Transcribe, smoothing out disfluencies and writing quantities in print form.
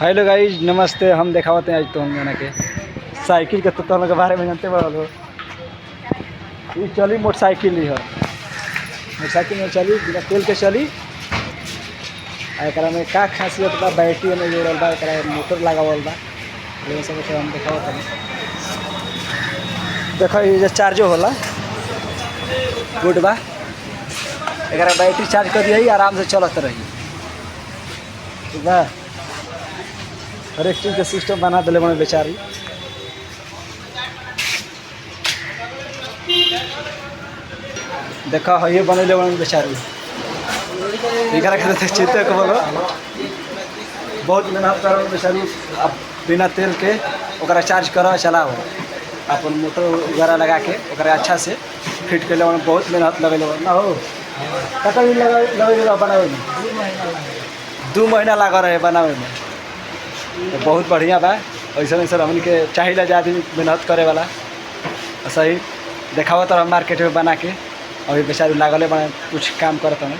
Hello guys नमस्ते। हम दिखावते हैं आज तो हम जाना के साइकिल के तो के बारे में जानते बड़ो। ये चली मोटरसाइकिल ही है। मोटरसाइकिल में चली बिना तेल के चली। एकरा में का खासियत बा, बैटरी में जोड़ल बा, एकरा मोटर लगावल बा। ये सब के हम दिखावत हैं। देखो ये जो चार्जो होला गुड बा। एकरा बैटरी चार्ज कर दिया आराम से चलत रही। ठीक बा। हर एक चीज़ का सिस्टम बना दिले बने बेचारी। देखा है ये बनले बने बेचारी। एकरा के चिंता के बोलो बहुत मेहनत करो बेचारी। अब बिना तेल के ओकरा चार्ज करो चलाओ अपन मोटर वगैरह लगा के ओकरा अच्छा से फिट कर ले। बहुत मेहनत लगे ना हो। कतना दिन लगे बनावे में? 2 महीना लगा रहे बनावे में। तो बहुत बढ़िया बा। ऐसा ऐसा हमन के चाहिए ज़्यादा मेहनत करे वाला। सही देखावा तो मार्केट में बना के अभी बेचारी लागले बना कुछ काम करता है।